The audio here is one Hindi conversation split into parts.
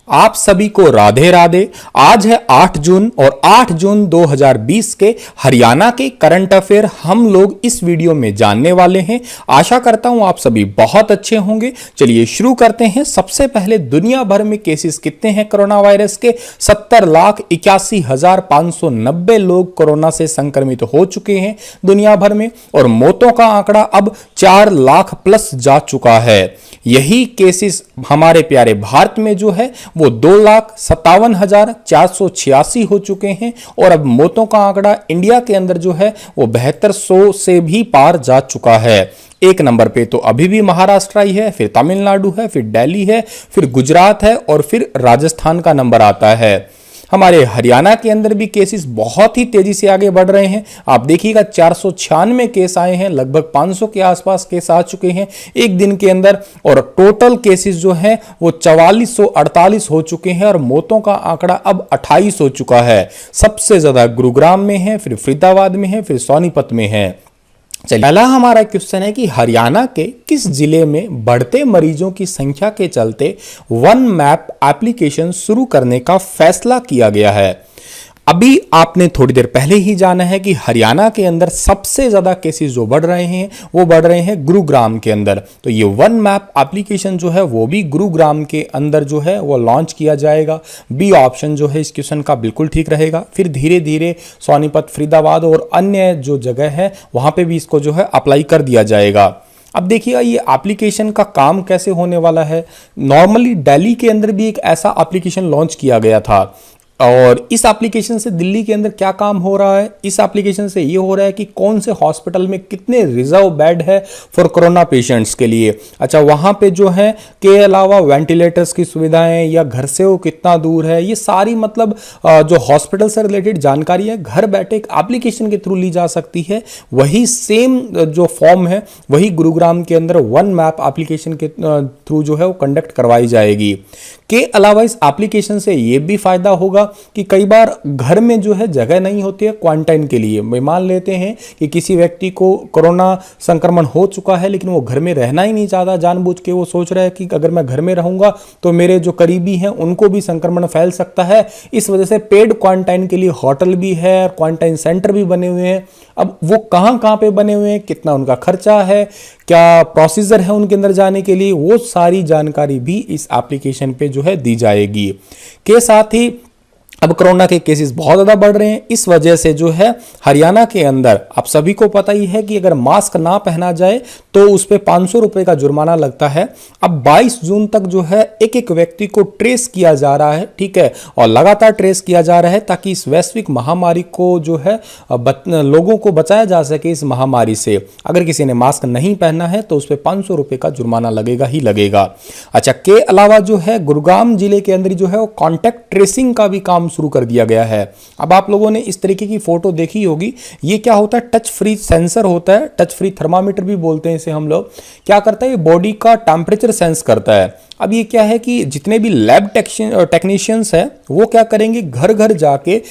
आप सभी को राधे राधे। आज है 8 जून और 8 जून 2020 के हरियाणा के करंट अफेयर हम लोग इस वीडियो में जानने वाले हैं। आशा करता हूं आप सभी बहुत अच्छे होंगे। चलिए शुरू करते हैं। सबसे पहले दुनिया भर में केसेस कितने हैं कोरोना वायरस के? 70,81,590 लोग कोरोना से संक्रमित हो चुके हैं दुनिया भर में और मौतों का आंकड़ा अब 4 लाख प्लस जा चुका है। यही केसेस हमारे प्यारे भारत में जो है वो 2,57,486 हो चुके हैं और अब मौतों का आंकड़ा इंडिया के अंदर जो है वो 7200 से भी पार जा चुका है। एक नंबर पे तो अभी भी महाराष्ट्र ही है, फिर तमिलनाडु है, फिर दिल्ली है, फिर गुजरात है और फिर राजस्थान का नंबर आता है। हमारे हरियाणा के अंदर भी केसेस बहुत ही तेजी से आगे बढ़ रहे हैं। आप देखिएगा 496 केस आए हैं, लगभग 500 के आसपास केस आ चुके हैं एक दिन के अंदर और टोटल केसेस जो है वो 4448 हो चुके हैं और मौतों का आंकड़ा अब 28 हो चुका है। सबसे ज्यादा गुरुग्राम में है, फिर फरीदाबाद में है, फिर सोनीपत में है। चलिए पहला हमारा क्वेश्चन है कि हरियाणा के किस जिले में बढ़ते मरीजों की संख्या के चलते वन मैप एप्लीकेशन शुरू करने का फैसला किया गया है? अभी आपने थोड़ी देर पहले ही जाना है कि हरियाणा के अंदर सबसे ज्यादा केसेस जो बढ़ रहे हैं वो बढ़ रहे हैं गुरुग्राम के अंदर। तो ये वन मैप एप्लीकेशन जो है वो भी गुरुग्राम के अंदर जो है वो लॉन्च किया जाएगा। बी ऑप्शन जो है इस क्वेश्चन का बिल्कुल ठीक रहेगा। फिर धीरे धीरे सोनीपत, फरीदाबाद और अन्य जो जगह है वहां पे भी इसको जो है अप्लाई कर दिया जाएगा। अब देखिएगा ये एप्लीकेशन का काम कैसे होने वाला है। नॉर्मली दिल्ली के अंदर भी एक ऐसा एप्लीकेशन लॉन्च किया गया था और इस एप्लीकेशन से दिल्ली के अंदर क्या काम हो रहा है? इस एप्लीकेशन से ये हो रहा है कि कौन से हॉस्पिटल में कितने रिजर्व बेड है फॉर कोरोना पेशेंट्स के लिए। अच्छा, वहां पे जो है के अलावा वेंटिलेटर्स की सुविधाएं या घर से वो कितना दूर है, ये सारी मतलब जो हॉस्पिटल से रिलेटेड जानकारी है घर बैठे एक एप्लीकेशन के थ्रू ली जा सकती है। वही सेम जो फॉर्म है वही गुरुग्राम के अंदर वन मैप एप्लीकेशन के थ्रू जो है वो कंडक्ट करवाई जाएगी। के अलावा इस एप्लीकेशन से ये भी फायदा होगा कि कई बार घर में जो है जगह नहीं होती है क्वारंटाइन के लिए। मान लेते हैं कि किसी व्यक्ति को कोरोना संक्रमण हो चुका है लेकिन वो घर में रहना ही नहीं चाहता, जानबूझ के वो सोच रहा है कि अगर मैं घर में रहूंगा तो मेरे जो करीबी हैं उनको भी संक्रमण फैल सकता है। इस वजह से पेड क्वारंटाइन के लिए होटल भी है, क्वारंटाइन सेंटर भी बने हुए हैं। अब वो कहां कहां पे बने हुए हैं, कितना उनका खर्चा है, क्या प्रोसीजर है उनके अंदर जाने के लिए, वो सारी जानकारी भी इस एप्लीकेशन पे जो है दी जाएगी। के साथ ही अब कोरोना के केसेस बहुत ज्यादा बढ़ रहे हैं। इस वजह से जो है हरियाणा के अंदर आप सभी को पता ही है कि अगर मास्क ना पहना जाए तो उस पर 500 रुपए का जुर्माना लगता है। अब 22 जून तक जो है एक एक व्यक्ति को ट्रेस किया जा रहा है, ठीक है, और लगातार ट्रेस किया जा रहा है ताकि इस वैश्विक महामारी को जो है लोगों को बचाया जा सके इस महामारी से। अगर किसी ने मास्क नहीं पहना है तो उस पर 500 रुपए का जुर्माना लगेगा ही लगेगा। अच्छा, के अलावा जो है गुरुग्राम जिले के अंदर जो है वो कॉन्टैक्ट ट्रेसिंग का भी काम शुरू कर दिया गया है। अब आप लोगों ने इस तरीके की फोटो देखी होगी। ये क्या होता है? टच फ्री सेंसर होता है, टच फ्री थर्मामीटर भी बोलते हैं इसे हम लोग। क्या करता है? ये बॉडी का टेम्परेचर सेंस करता है। अब ये क्या है कि जितने भी लैब टेक्नीशियंस हैं वो क्या करेंगे, घर घर जाके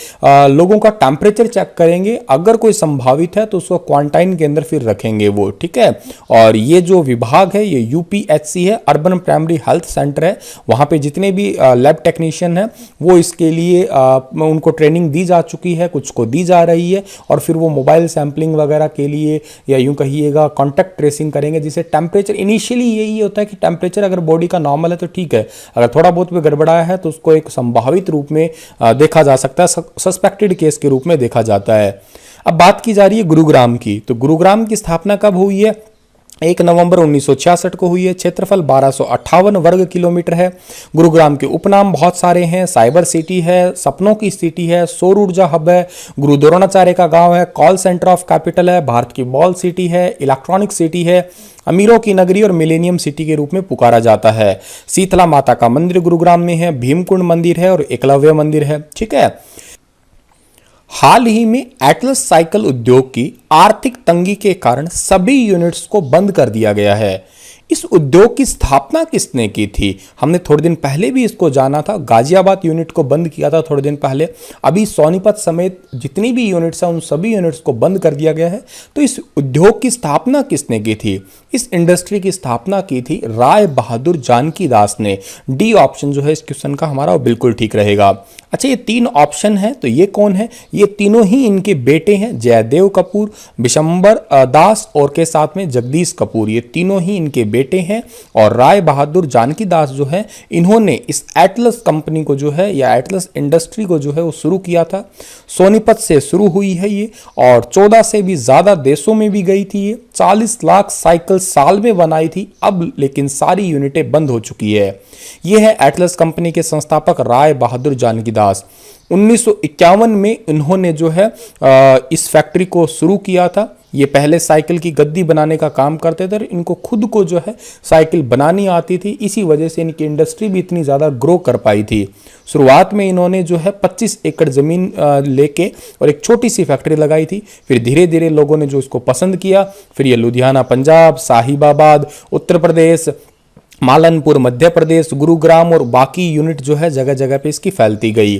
लोगों का टेम्परेचर चेक करेंगे। अगर कोई संभावित है तो उसको क्वारंटाइन के अंदर फिर रखेंगे वो, ठीक है। और ये जो विभाग है ये यूपीएचसी है, अर्बन प्राइमरी हेल्थ सेंटर है। वहां पे जितने भी लैब टेक्नीशियन हैं वो इसके लिए उनको ट्रेनिंग दी जा चुकी है, कुछ को दी जा रही है और फिर वो मोबाइल सैंपलिंग वगैरह के लिए या यूं कहिएगा कॉन्टैक्ट ट्रेसिंग करेंगे। जिसे टेम्परेचर इनिशियली यही होता है कि टेम्परेचर अगर बॉडी का नॉर्मल है तो ठीक है, अगर थोड़ा बहुत भी गड़बड़ाया है तो उसको एक संभावित रूप में देखा जा सकता है, सस्पेक्टेड केस के रूप में देखा जाता है। अब बात की जा रही है गुरुग्राम की। तो गुरुग्राम की स्थापना कब हुई है? 1 नवंबर 1966 को हुई है। क्षेत्रफल 1258 वर्ग किलोमीटर है। गुरुग्राम के उपनाम बहुत सारे हैं। साइबर सिटी है, सपनों की सिटी है, सौर ऊर्जा हब है, गुरु द्रोणाचार्य का गांव है, कॉल सेंटर ऑफ कैपिटल है, भारत की बॉल सिटी है, इलेक्ट्रॉनिक सिटी है, अमीरों की नगरी और मिलेनियम सिटी के रूप में पुकारा जाता है। शीतला माता का मंदिर गुरुग्राम में है, भीमकुंड मंदिर है और एकलव्य मंदिर है, ठीक है। हाल ही में एटलस साइकिल उद्योग की आर्थिक तंगी के कारण सभी यूनिट्स को बंद कर दिया गया है। इस उद्योग की स्थापना किसने की थी? हमने थोड़े दिन पहले भी इसको जाना था। गाजियाबाद यूनिट को बंद किया था थोड़े दिन पहले। अभी सोनीपत समेत जितनी भी यूनिट्स हैं उन सभी यूनिट्स को बंद कर दिया गया है। तो इस उद्योग की स्थापना किसने की थी? इस इंडस्ट्री की स्थापना की थी राय बहादुर जानकी दास ने। डी ऑप्शन जो है इस क्वेश्चन का हमारा वो बिल्कुल ठीक रहेगा। अच्छा, ये तीन ऑप्शन है तो ये कौन है? ये तीनों ही इनके बेटे हैं, जयदेव कपूर, बिशंबर दास और के साथ में जगदीश कपूर। ये तीनों ही इनके बेटे हैं। और राय बहादुर जानकी दास जो है इन्होंने इस एटलस कंपनी को जो है या एटलस इंडस्ट्री को जो है वो शुरू किया था। सोनीपत से शुरू हुई है ये और 14 से भी ज्यादा देशों में भी गई थी ये। 40 लाख साइकिल साल में बनाई थी। अब लेकिन सारी यूनिटें बंद हो चुकी है। ये है एटलस कंपनी के संस्थापक राय बहादुर जानकी दास। 1951 में इन्होंने जो है इस फैक्ट्री को शुरू किया था। ये पहले साइकिल की गद्दी बनाने का काम करते थे और इनको खुद को जो है साइकिल बनानी आती थी। इसी वजह से इनकी इंडस्ट्री भी इतनी ज़्यादा ग्रो कर पाई थी। शुरुआत में इन्होंने जो है 25 एकड़ ज़मीन लेके और एक छोटी सी फैक्ट्री लगाई थी। फिर धीरे धीरे लोगों ने जो इसको पसंद किया, फिर ये लुधियाना पंजाब, साहिबाबाद उत्तर प्रदेश, मालनपुर मध्य प्रदेश, गुरुग्राम और बाकी यूनिट जो है जगह जगह पे इसकी फैलती गई।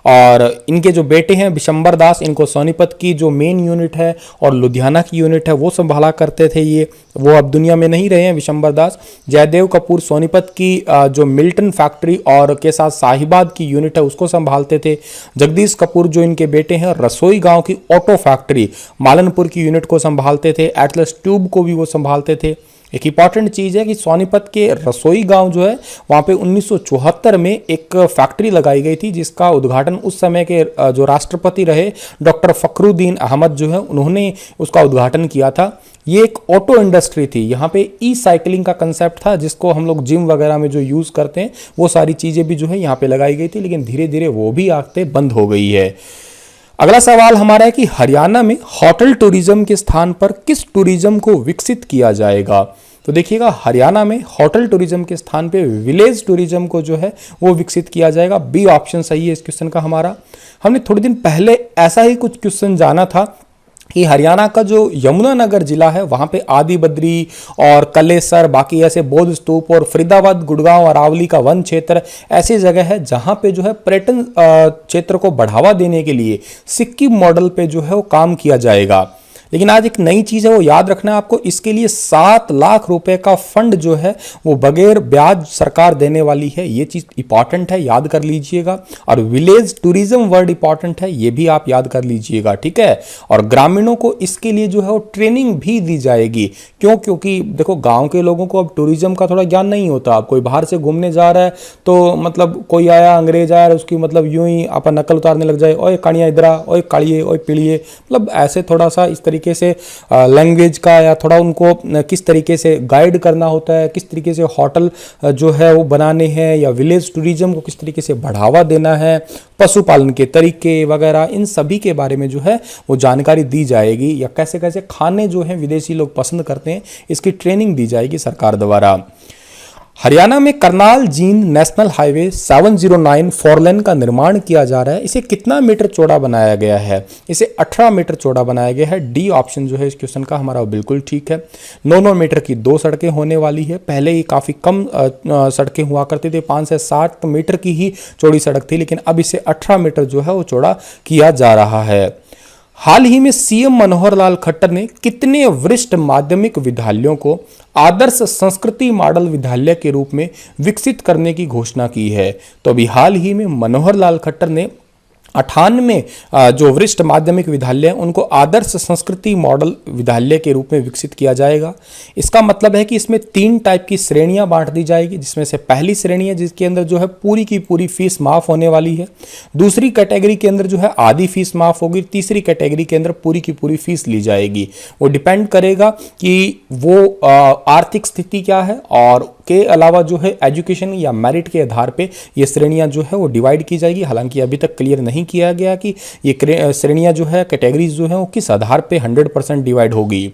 और इनके जो बेटे हैं बिशंबर दास, इनको सोनीपत की जो मेन यूनिट है और लुधियाना की यूनिट है वो संभाला करते थे। ये वो अब दुनिया में नहीं रहे हैं बिशंबर दास। जयदेव कपूर सोनीपत की जो मिल्टन फैक्ट्री और के साथ साहिबाद की यूनिट है उसको संभालते थे। जगदीश कपूर जो इनके बेटे हैं रसोई गांव की ऑटो फैक्ट्री मालनपुर की यूनिट को संभालते थे। एटलस ट्यूब को भी वो संभालते थे। एक इंपॉर्टेंट चीज़ है कि सोनीपत के रसोई गांव जो है वहाँ पे 1974 में एक फैक्ट्री लगाई गई थी जिसका उद्घाटन उस समय के जो राष्ट्रपति रहे डॉक्टर फखरुद्दीन अहमद जो है उन्होंने उसका उद्घाटन किया था। ये एक ऑटो इंडस्ट्री थी। यहाँ पे ई साइकिलिंग का कंसेप्ट था जिसको हम लोग जिम वगैरह में जो यूज़ करते हैं वो सारी चीज़ें भी जो है यहाँ पे लगाई गई थी, लेकिन धीरे धीरे वो भी आते बंद हो गई है। अगला सवाल हमारा है कि हरियाणा में होटल टूरिज्म के स्थान पर किस टूरिज्म को विकसित किया जाएगा? तो देखिएगा, हरियाणा में होटल टूरिज्म के स्थान पे विलेज टूरिज्म को जो है वो विकसित किया जाएगा। बी ऑप्शन सही है इस क्वेश्चन का हमारा। हमने थोड़े दिन पहले ऐसा ही कुछ क्वेश्चन जाना था कि हरियाणा का जो यमुनानगर जिला है वहाँ पे आदि बद्री और कलेसर, बाकी ऐसे बौद्ध स्तूप और फरीदाबाद, गुड़गांव, अरावली का वन क्षेत्र ऐसी जगह है जहाँ पे जो है पर्यटन क्षेत्र को बढ़ावा देने के लिए सिक्किम मॉडल पे जो है वो काम किया जाएगा। लेकिन आज एक नई चीज़ है वो याद रखना है आपको। इसके लिए 7 लाख रुपए का फंड जो है वो बगैर ब्याज सरकार देने वाली है। ये चीज़ इंपॉर्टेंट है, याद कर लीजिएगा। और विलेज टूरिज्म वर्ड इंपॉर्टेंट है, ये भी आप याद कर लीजिएगा, ठीक है। और ग्रामीणों को इसके लिए जो है वो ट्रेनिंग भी दी जाएगी। क्यों? क्योंकि देखो गाँव के लोगों को अब टूरिज्म का थोड़ा ज्ञान नहीं होता। अब कोई बाहर से घूमने जा रहा है तो मतलब कोई आया अंग्रेज आया उसकी मतलब यूं ही अपन नकल उतारने लग जाए, ओए कानिया इधरा, ओए काड़िए, ओए पीड़िए, मतलब ऐसे थोड़ा सा इस तरीके से लैंग्वेज का या थोड़ा उनको किस तरीके से गाइड करना होता है, किस तरीके से होटल जो है वो बनाने हैं या विलेज टूरिज्म को किस तरीके से बढ़ावा देना है, पशुपालन के तरीके वगैरह, इन सभी के बारे में जो है वो जानकारी दी जाएगी। या कैसे कैसे खाने जो है विदेशी लोग पसंद करते हैं, इसकी ट्रेनिंग दी जाएगी सरकार द्वारा। हरियाणा में करनाल जींद नेशनल हाईवे 709 4 लेन का निर्माण किया जा रहा है। इसे कितना मीटर चौड़ा बनाया गया है? इसे 18 मीटर चौड़ा बनाया गया है। डी ऑप्शन जो है इस क्वेश्चन का हमारा बिल्कुल ठीक है। 9 मीटर की 2 सड़कें होने वाली है। पहले ही काफ़ी कम सड़कें हुआ करती थी, 5 से 7 मीटर की ही चौड़ी सड़क थी, लेकिन अब इसे 18 मीटर जो है वो चौड़ा किया जा रहा है। हाल ही में सीएम मनोहर लाल खट्टर ने कितने वरिष्ठ माध्यमिक विद्यालयों को आदर्श संस्कृति मॉडल विद्यालय के रूप में विकसित करने की घोषणा की है? तो अभी हाल ही में मनोहर लाल खट्टर ने 98 जो वरिष्ठ माध्यमिक विद्यालय हैं उनको आदर्श संस्कृति मॉडल विद्यालय के रूप में विकसित किया जाएगा। इसका मतलब है कि इसमें 3 टाइप की श्रेणियां बांट दी जाएगी, जिसमें से पहली श्रेणी है जिसके अंदर जो है पूरी की पूरी फीस माफ होने वाली है। दूसरी कैटेगरी के अंदर जो है आधी फीस माफ होगी। तीसरी कैटेगरी के अंदर पूरी की पूरी फीस ली जाएगी। वो डिपेंड करेगा कि वो आर्थिक स्थिति क्या है और के अलावा जो है एजुकेशन या मेरिट के आधार पे ये श्रेणियां जो है वो डिवाइड की जाएगी। हालांकि अभी तक क्लियर नहीं किया गया कि ये श्रेणियां जो है कैटेगरीज जो है वो किस आधार पे 100% डिवाइड होगी।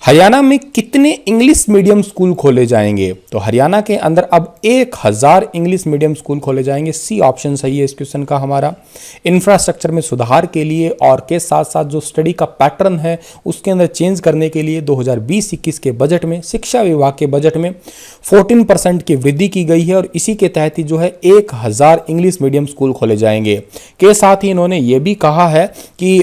हरियाणा में कितने इंग्लिश मीडियम स्कूल खोले जाएंगे? तो हरियाणा के अंदर अब 1000 इंग्लिश मीडियम स्कूल खोले जाएंगे। सी ऑप्शन सही है इस क्वेश्चन का हमारा। इंफ्रास्ट्रक्चर में सुधार के लिए और के साथ साथ जो स्टडी का पैटर्न है उसके अंदर चेंज करने के लिए 2020-21 के बजट में, शिक्षा विभाग के बजट में 14% की वृद्धि की गई है और इसी के तहत ही जो है 1000 इंग्लिश मीडियम स्कूल खोले जाएंगे। के साथ ही इन्होंने ये भी कहा है कि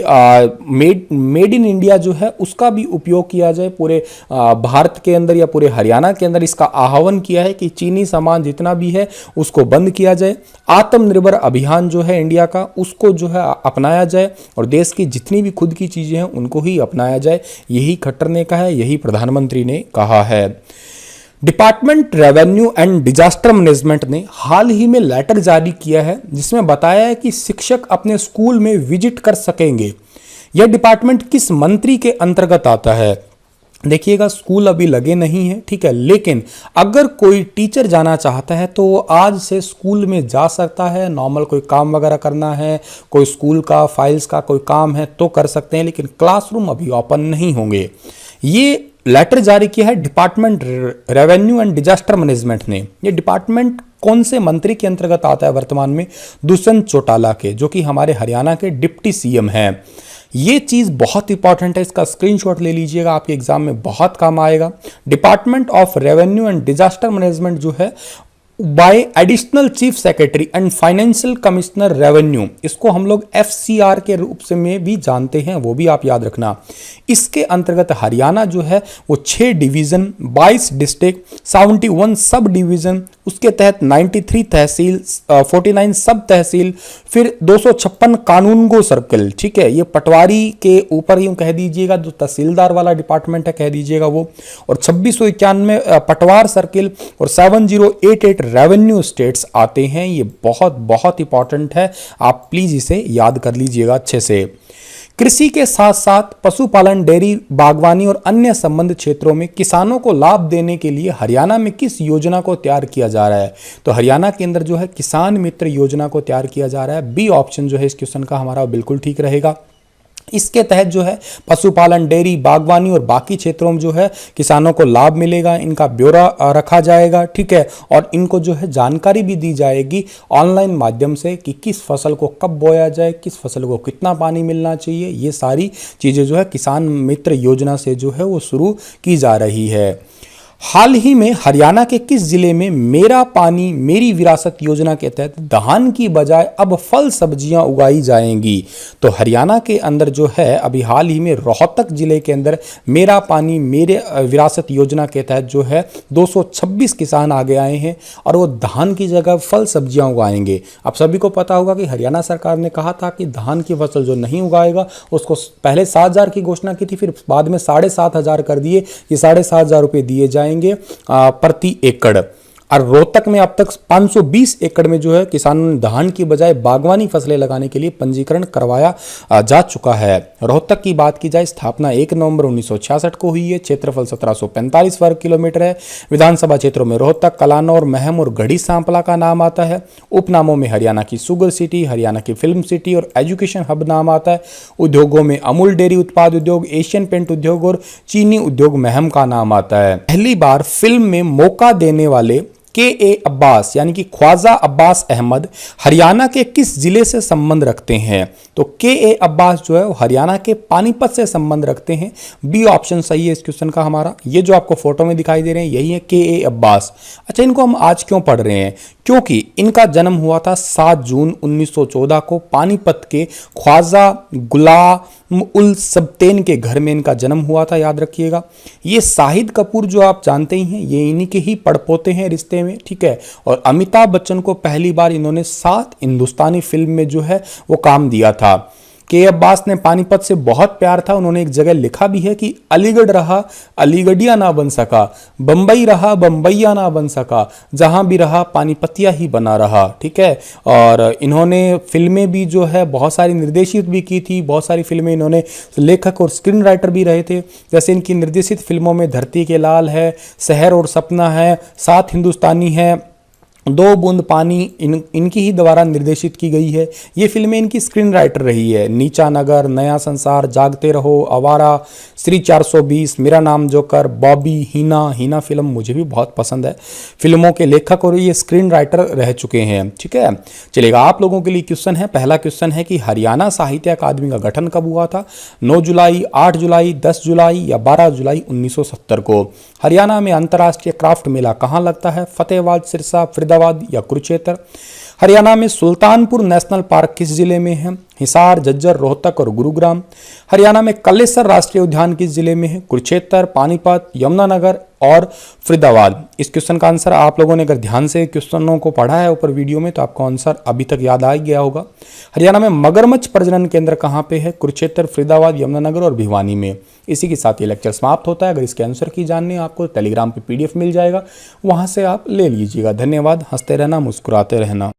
मेड इन इंडिया जो है उसका भी उपयोग किया जाए पूरे भारत के अंदर या पूरे हरियाणा के अंदर। इसका आह्वान किया है कि चीनी सामान जितना भी है उसको बंद किया जाए। आत्मनिर्भर अभियान जो है इंडिया का उसको जो है अपनाया जाए और देश की जितनी भी खुद की चीजें हैं उनको ही अपनाया जाए। यही खट्टर ने कहा है, यही प्रधानमंत्री ने कहा है। Department revenue and disaster management ने हाल ही में लेटर जारी किया है जिसमें बताया है कि शिक्षक अपने स्कूल में विजिट कर सकेंगे। यह डिपार्टमेंट किस मंत्री के अंतर्गत आता है? देखिएगा, स्कूल अभी लगे नहीं हैं, ठीक है, लेकिन अगर कोई टीचर जाना चाहता है तो वो आज से स्कूल में जा सकता है। नॉर्मल कोई काम वगैरह करना है, कोई स्कूल का फाइल्स का कोई काम है तो कर सकते हैं, लेकिन क्लासरूम अभी ओपन नहीं होंगे। ये लेटर जारी किया है department revenue and disaster management ने। ये डिपार्टमेंट कौन से मंत्री के अंतर्गत आता है वर्तमान में? दुष्यंत चौटाला के, जो कि हमारे हरियाणा के डिप्टी सीएम हैं। ये चीज बहुत इंपॉर्टेंट है, इसका स्क्रीनशॉट ले लीजिएगा, आपके एग्जाम में बहुत काम आएगा। Department of revenue and disaster management जो है bye additional chief secretary and financial commissioner revenue, इसको हम लोग FCR के रूप से में भी जानते हैं, वो भी आप याद रखना। इसके अंतर्गत हरियाणा जो है वो 6 डिवीजन, 22 डिस्ट्रिक्ट, 71 सब डिवीजन, उसके तहत 93 तहसील, 49 सब तहसील, फिर 256 कानूनगो सर्कल, ठीक है, ये पटवारी के ऊपर यूं कह दीजिएगा, जो तहसीलदार वाला डिपार्टमेंट है कह दीजिएगा वो, और 2691 पटवार सर्किल और 7088 रेवेन्यू स्टेट्स आते हैं। ये बहुत बहुत इंपॉर्टेंट है, आप प्लीज इसे याद कर लीजिएगा अच्छे से। कृषि के साथ साथ पशुपालन, डेयरी, बागवानी और अन्य संबंध क्षेत्रों में किसानों को लाभ देने के लिए हरियाणा में किस योजना को तैयार किया जा रहा है? तो हरियाणा के अंदर जो है किसान मित्र योजना को तैयार किया जा रहा है। बी ऑप्शन जो है इस क्वेश्चन का हमारा बिल्कुल ठीक रहेगा। इसके तहत जो है पशुपालन, डेयरी, बागवानी और बाकी क्षेत्रों में जो है किसानों को लाभ मिलेगा, इनका ब्यौरा रखा जाएगा, ठीक है, और इनको जो है जानकारी भी दी जाएगी ऑनलाइन माध्यम से कि किस फसल को कब बोया जाए, किस फसल को कितना पानी मिलना चाहिए। ये सारी चीज़ें जो है किसान मित्र योजना से जो है वो शुरू की जा रही है। हाल ही में हरियाणा के किस जिले में मेरा पानी मेरी विरासत योजना के तहत धान की बजाय अब फल सब्जियां उगाई जाएंगी? तो हरियाणा के अंदर जो है अभी हाल ही में रोहतक जिले के अंदर मेरा पानी मेरे विरासत योजना के तहत जो है 226 किसान आगे आए हैं और वो धान की जगह फल सब्जियां उगाएंगे। आप सभी को पता होगा कि हरियाणा सरकार ने कहा था कि धान की फसल जो नहीं उगाएगा उसको पहले 7,000 की घोषणा की थी, फिर बाद में 7,500 कर दिए, ये 7,500 रुपये दिए जाएंगे प्रति एकड़। और रोहतक में अब तक 520 एकड़ में जो है किसानों ने धान की बजाय बागवानी फसलें लगाने के लिए पंजीकरण करवाया जा चुका है। रोहतक की बात की जाए, स्थापना 1 नवंबर 1966 को हुई है। क्षेत्रफल 1745 वर्ग किलोमीटर है। विधानसभा क्षेत्रों में रोहतक, कलानौर, महम और गढ़ी सांपला का नाम आता है। उपनामों में हरियाणा की शुगर सिटी, हरियाणा की फिल्म सिटी और एजुकेशन हब नाम आता है। उद्योगों में अमूल डेयरी उत्पाद उद्योग, एशियन पेंट उद्योग और चीनी उद्योग महम का नाम आता है। पहली बार फिल्म में मौका देने वाले के अब्बास यानी कि ख्वाजा अब्बास अहमद हरियाणा के किस जिले से संबंध रखते हैं? तो के अब्बास जो है वो हरियाणा के पानीपत से संबंध रखते हैं। बी ऑप्शन सही है इस क्वेश्चन का हमारा। ये जो आपको फोटो में दिखाई दे रहे हैं यही है के अब्बास। अच्छा, इनको हम आज क्यों पढ़ रहे हैं? क्योंकि इनका जन्म हुआ था 7 जून 1914 को पानीपत के ख्वाजा गुलाम उल सब्तेन के घर में इनका जन्म हुआ था, याद रखिएगा। ये शाहिद कपूर जो आप जानते ही हैं, ये इन्हीं के ही पड़पोते हैं रिश्ते में, ठीक है। और अमिताभ बच्चन को पहली बार इन्होंने 7 हिंदुस्तानी फिल्म में जो है वो काम दिया था। के अब्बास ने पानीपत से बहुत प्यार था। उन्होंने एक जगह लिखा भी है कि अलीगढ़ रहा अलीगढ़िया ना बन सका, बंबई रहा बंबईया ना बन सका, जहां भी रहा पानीपतिया ही बना रहा, ठीक है। और इन्होंने फिल्में भी जो है बहुत सारी निर्देशित भी की थी, बहुत सारी फिल्में इन्होंने लेखक और स्क्रीन राइटर भी रहे थे। जैसे इनकी निर्देशित फिल्मों में धरती के लाल है, शहर और सपना है, 7 हिंदुस्तानी है, दो बूंद पानी इनकी ही द्वारा निर्देशित की गई है। ये फिल्में इनकी स्क्रीन राइटर रही है। नीचा नगर, नया संसार, जागते रहो, आवारा, श्री 420, मेरा नाम जोकर, बॉबी, हीना फिल्म मुझे भी बहुत पसंद है। फिल्मों के लेखक और ये स्क्रीन राइटर रह चुके हैं। ठीक है, चलेगा। आप लोगों के लिए क्वेश्चन है। पहला क्वेश्चन है कि हरियाणा साहित्य अकादमी का गठन कब हुआ था? 9 जुलाई, 8 जुलाई, 10 जुलाई या 12 जुलाई 1970 को। हरियाणा में अंतर्राष्ट्रीय क्राफ्ट मेला कहाँ लगता है? फतेहबाद, सिरसा, फरीदाबाद या कुरुक्षेत्र। हरियाणा में सुल्तानपुर नेशनल पार्क किस जिले में है? हिसार, झज्जर, रोहतक और गुरुग्राम। हरियाणा में कलेसर राष्ट्रीय उद्यान किस जिले में है? कुरुक्षेत्र, पानीपत, यमुनानगर और फरीदाबाद। इस क्वेश्चन का आंसर आप लोगों ने अगर ध्यान से क्वेश्चनों को पढ़ा है ऊपर वीडियो में तो आपको आंसर अभी तक याद आ ही गया होगा। हरियाणा में मगरमच्छ प्रजनन केंद्र कहाँ पे है? कुरुक्षेत्र, फरीदाबाद, यमुनानगर और भिवानी में। इसी के साथ ये लेक्चर समाप्त होता है। अगर इसके आंसर की जाननी है आपको टेलीग्राम पे PDF मिल जाएगा, वहां से आप ले लीजिएगा। धन्यवाद। हंसते रहना, मुस्कुराते रहना।